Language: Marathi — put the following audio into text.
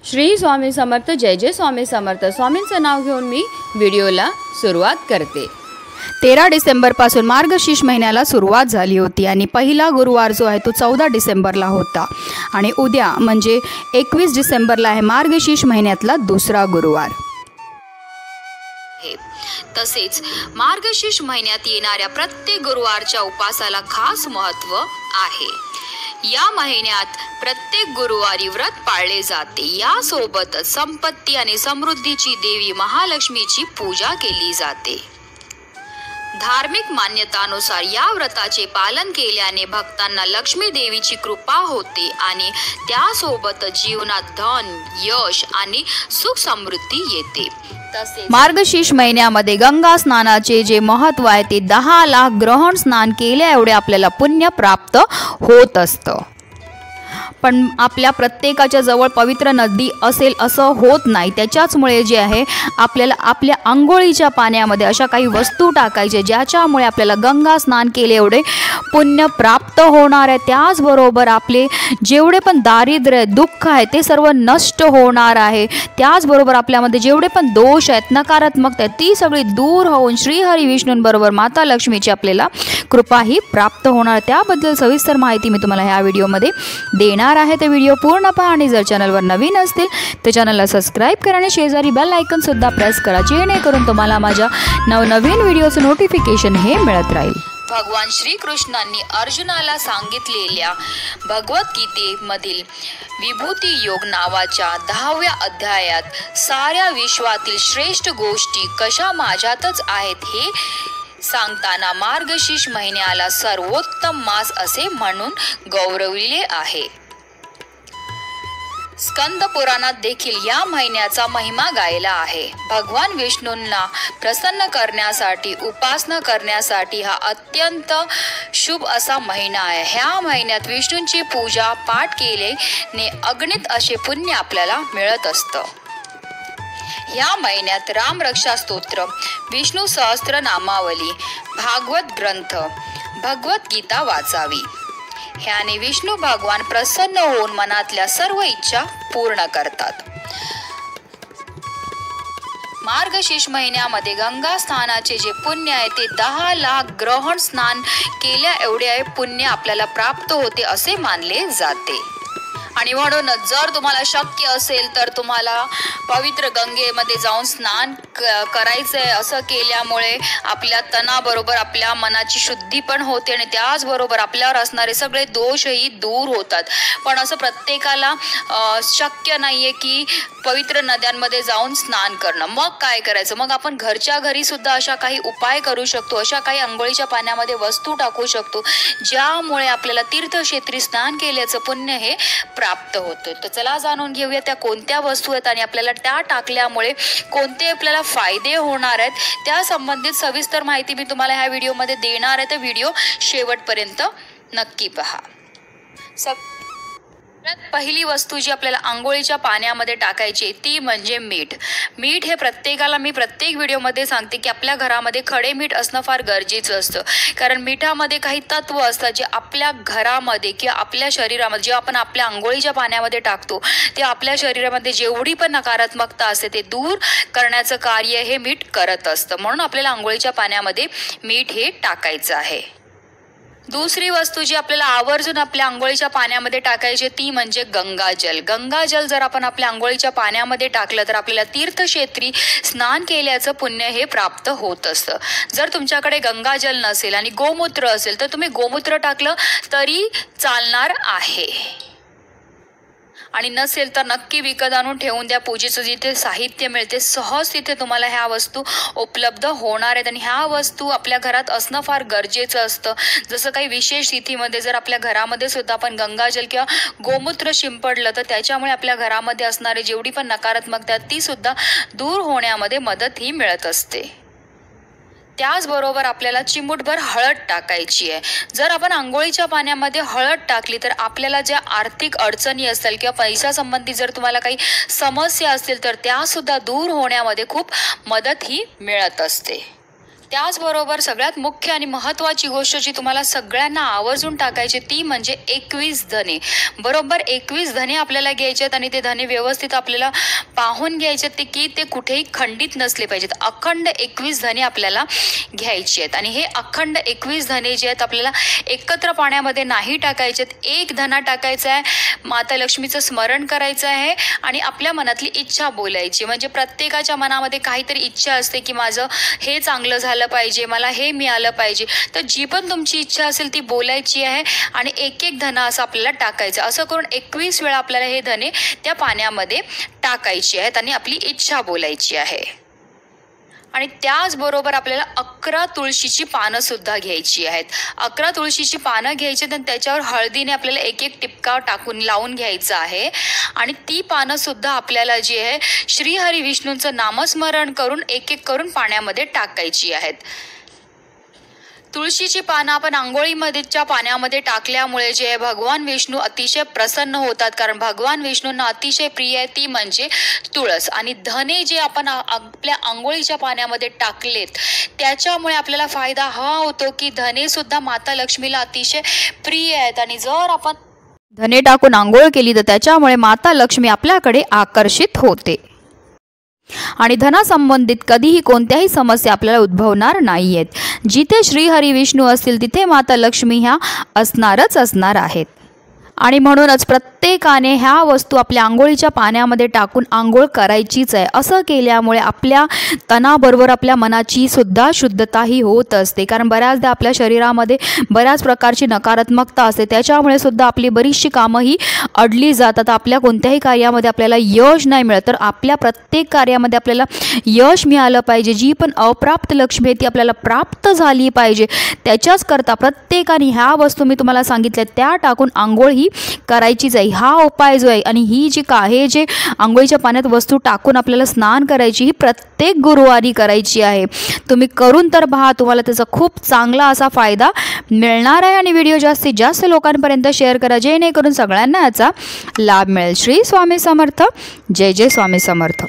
श्री स्वामी समर्थ. जय जय स्वामी समर्थ. स्वामींचं नाव घेऊन मी व्हिडिओला सुरुवात करते. 13 डिसेंबरपासून मार्गशीर्ष महिन्याला सुरुवात झाली होती आणि पहिला गुरुवार जो आहे तो 14 डिसेंबरला होता आणि उद्या म्हणजे 21 डिसेंबरला आहे मार्गशीर्ष महिन्यातला दुसरा गुरुवार. तसेच मार्गशीर्ष महिन्यात येणाऱ्या प्रत्येक गुरुवारच्या उपासाला खास महत्त्व आहे. या महिन्यात प्रत्येक गुरुवारी व्रत पाळले जाते. यासोबतच संपत्ती आणि समृद्धीची देवी महालक्ष्मीची पूजा केली जाते. धार्मिक मान्यतानुसार या व्रताचे पालन केल्याने भक्तांना लक्ष्मी देवीची कृपा होते आणि त्यासोबत जीवनात धन, यश आणि सुख समृद्धी येते. मार्गशीर्ष महिन्यामध्ये गंगा स्नानाचे जे महत्त्व आहे ते 10 लाख ग्रहण स्नान केल्या एवढे आपल्याला पुण्य प्राप्त होत असतं. पण आपल्या प्रत्येकाच्या जवळ पवित्र नदी असेल असं होत नाही. त्याच्याचमुळे जे आहे आपल्याला आपल्या अंघोळीच्या पाण्यामध्ये अशा काही वस्तू टाकायच्या ज्याच्यामुळे आपल्याला गंगा स्नान केले एवढे पुण्य प्राप्त होणार आहे. त्याचबरोबर आपले जेवढे पण दारिद्र्य दुःख आहे ते सर्व नष्ट होणार आहे. त्याचबरोबर आपल्यामध्ये जेवढे पण दोष आहेत नकारात्मकता आहे ती सगळी दूर होऊन श्रीहरी विष्णूंबरोबर माता लक्ष्मीची आपल्याला कृपा ही प्राप्त होणार. त्याबद्दल सविस्तर माहिती मी तुम्हाला ह्या व्हिडिओमध्ये देणार आहे. ते व्हिडिओ पूर्ण पहा आणि जर चॅनलवर नवीन असतील तर चॅनलला सबस्क्राईब करा आणि शेजारी बेल आयकॉन सुद्धा प्रेस करा जेणेकरून तुम्हाला माझ्या नवनवीन व्हिडिओचं नोटिफिकेशन हे मिळत राहील. भगवान श्रीकृष्णांनी अर्जुनाला सांगितलेल्या भगवद्गीतेमधील विभूती योग नावाच्या 10व्या अध्यायात साऱ्या विश्वातील श्रेष्ठ गोष्टी कशा माझ्यातच आहेत हे सांगताना मार्गशीर्ष महिन्याला सर्वोत्तम मास असे म्हणून गौरविले आहे. स्कंद पुराणात देखील या महिन्याचा महिमा गायला आहे. भगवान विष्णूंना प्रसन्न करण्यासाठी उपासना करण्यासाठी हा अत्यंत शुभ असा महिना आहे. ह्या महिन्यात विष्णूंची पूजा पाठ केल्याने अगणित असे पुण्य आपल्याला मिळत असतं. या महिन्यात रामरक्षा स्तोत्र, विष्णू सहस्त्रनामावली, भागवत ग्रंथ, भगवद्गीता वाचावी. ह्याने विष्णू भगवान प्रसन्न होऊन मनातल्या सर्व इच्छा पूर्ण करतात. मार्गशीर्ष महिन्यामध्ये गंगा स्नानाचे जे पुण्य आहे ते 10 लाख ग्रहण स्नान केल्या एवढे पुण्य आपल्याला प्राप्त होते असे मानले जाते. आणि म्हणून जर तुम्हाला शक्य असेल तर तुम्हाला पवित्र गंगेमध्ये जाऊन स्नान करायचं आहे. असं केल्यामुळे आपल्या तणाबरोबर आपल्या मनाची शुद्धी पण होते आणि त्याचबरोबर आपल्यावर असणारे सगळे दोषही दूर होतात. पण असं प्रत्येकाला शक्य नाही आहे की पवित्र नद्यांमध्ये जाऊन स्नान करणं. मग काय करायचं? मग आपण घरच्या घरी सुद्धा अशा काही उपाय करू शकतो. अशा काही अंघोळीच्या पाण्यामध्ये वस्तू टाकू शकतो ज्यामुळे आपल्याला तीर्थक्षेत्री स्नान केल्याचं पुण्य हे प्राप्त होतं. तर चला जाणून घेऊया त्या कोणत्या वस्तू आहेत आणि आपल्याला त्या टाकल्यामुळे कोणते आपल्याला फायदे होणार आहेत. त्या संबंधित सविस्तर माहिती मी तुम्हाला ह्या व्हिडिओमध्ये देणार आहे. तर व्हिडिओ शेवटपर्यंत नक्की पहा. पहिली वस्तू जी आपल्याला आंघोळीच्या पाण्यामध्ये टाकायची ती म्हणजे मीठ. मीठ हे प्रत्येकाला मी प्रत्येक व्हिडिओमध्ये सांगते की आपल्या घरामध्ये खडे मीठ असणं फार गरजेचं असतं. कारण मिठामध्ये काही तत्व असतात जे आपल्या घरामध्ये किंवा आपल्या शरीरामध्ये जेव्हा आपण आपल्या आंघोळीच्या पाण्यामध्ये टाकतो तेव्हा आपल्या शरीरामध्ये जेवढी पण नकारात्मकता असते ते दूर करण्याचं कार्य हे मीठ करत असतं. म्हणून आपल्याला आंघोळीच्या पाण्यामध्ये मीठ हे टाकायचं आहे. दुसरी वस्तू जी आपल्याला आवर्जून आपल्या आंघोळीच्या पाण्यामध्ये टाकायची ती म्हणजे गंगाजल. गंगाजल जर आपण आपल्या आंघोळीच्या पाण्यामध्ये टाकलं तर आपल्याला तीर्थक्षेत्री स्नान केल्याचं पुण्य हे प्राप्त होत असतं. जर तुमच्याकडे गंगाजल नसेल आणि गोमूत्र असेल तर तुम्ही गोमूत्र टाकलं तरी चालणार आहे. आणि नसेल तर नक्की विकत आणून ठेवून द्या. पूजेचं जिथे साहित्य मिळते सहज तिथे तुम्हाला ह्या वस्तू उपलब्ध होणार आहेत. आणि ह्या वस्तू आपल्या घरात असणं फार गरजेचं असतं. जसं काही विशेष तिथीमध्ये जर आपल्या घरामध्ये सुद्धा आपण गंगाजल किंवा गोमूत्र शिंपडलं तर त्याच्यामुळे आपल्या घरामध्ये असणारी जेवढी पण नकारात्मकता ती सुद्धा दूर होण्यामध्ये मदत ही मिळत असते. त्याचबरोबर आपल्याला चिमूटभर हळद टाकायची आहे. जर आपण आंघोळीच्या पाण्यामध्ये हळद टाकली तर आपल्याला ज्या आर्थिक अडचणी असतील किंवा पैसा संबंधी जर तुम्हाला काही समस्या असतील तर त्यासुद्धा दूर होण्यामध्ये खूप मदत ही मिळत असते. त्याचबरोबर सगळ्यात मुख्य आणि महत्त्वाची गोष्ट जी तुम्हाला सगळ्यांना आवर्जून टाकायची ती म्हणजे 21 धने. बरोबर 21 धने आपल्याला घ्यायचे आहेत आणि ते धने व्यवस्थित आपल्याला पाहून घ्यायचे आहेत की ते कुठेही खंडित नसले पाहिजेत. अखंड 21 धने आपल्याला घ्यायची आहेत आणि हे अखंड 21 धने जे आहेत आपल्याला एकत्र पाण्यामध्ये नाही टाकायचे आहेत. एक धना टाकायचा आहे, माता लक्ष्मीचं स्मरण करायचं आहे आणि आपल्या मनातली इच्छा बोलायची. म्हणजे प्रत्येकाच्या मनामध्ये काहीतरी इच्छा असते की माझं हे चांगलं झालं पाहिजे, मला हे मिळालं पाहिजे. तर जी पण तुमची इच्छा असेल ती बोलायची आहे आणि एक एक धना असं आपल्याला टाकायचं. असं करून 21 वेळा आपल्याला हे धने त्या पाण्यामध्ये टाकायचे आहेत आणि आपली इच्छा बोलायची आहे. आणि त्याचबरोबर आपल्याला 11 तुळशीची पानं सुद्धा घ्यायची आहेत. 11 तुळशीची पानं घ्यायची आणि त्याच्यावर हळदीने आपल्याला एक एक टिपका टाकून लावून घ्यायचं आहे. आणि ती पानं सुद्धा आपल्याला जी आहे श्रीहरी विष्णूंचं नामस्मरण करून एक एक करून पाण्यामध्ये टाकायची आहेत. तुळशीची पानं आपण आंघोळीमध्येच्या पाण्यामध्ये टाकल्यामुळे जे आहे भगवान विष्णू अतिशय प्रसन्न होतात. कारण भगवान विष्णूंना अतिशय प्रिय आहे ती म्हणजे तुळस. आणि धने जे आपण आपल्या आंघोळीच्या पाण्यामध्ये टाकलेत त्याच्यामुळे आपल्याला फायदा हा होतो की धने सुद्धा माता लक्ष्मीला अतिशय प्रिय आहेत. आणि जर आपण धने टाकून आंघोळ केली तर त्याच्यामुळे माता लक्ष्मी आपल्याकडे आकर्षित होते आणि धनासंबंधित कधीही कोणत्याही समस्या आपल्याला उद्भवणार नाही आहेत. जिथे श्रीहरी विष्णू असतील तिथे माता लक्ष्मी ह्या असणार आहेत. आणि म्हणूनच प्रत्येकाने ह्या वस्तू आपल्या आंघोळीच्या पाण्यामध्ये टाकून आंघोळ करायचीच आहे. असं केल्यामुळे आपल्या तणाबरोबर आपल्या मनाची सुद्धा शुद्धताही होत असते. कारण बऱ्याचदा आपल्या शरीरामध्ये बऱ्याच प्रकारची नकारात्मकता असते, त्याच्यामुळे सुद्धा आपली बरीचशी कामं ही अडली जातात. आपल्या कोणत्याही कार्यामध्ये आपल्याला यश नाही मिळत. तर आपल्या प्रत्येक कार्यामध्ये आपल्याला यश मिळालं पाहिजे. जी पण अप्राप्त लक्ष्मी आहे ती आपल्याला प्राप्त झाली पाहिजे. त्याच्याच करता प्रत्येकाने ह्या वस्तू मी तुम्हाला सांगितल्या त्या टाकून आंघोळ ही करायचीच आहे. हा उपाय जो आहे आणि ही जी हे जे आंघोळीच्या पाण्यात वस्तू टाकून आपल्याला स्नान करायची ही प्रत्येक गुरुवारी करायची आहे. तुम्ही करून तर पहा, तुम्हाला त्याचा खूप चांगला असा फायदा मिळणार आहे. आणि व्हिडिओ जास्तीत जास्त लोकांपर्यंत शेअर करा जेणेकरून सगळ्यांना याचा लाभ मिळेल. श्री स्वामी समर्थ. जय जय स्वामी समर्थ.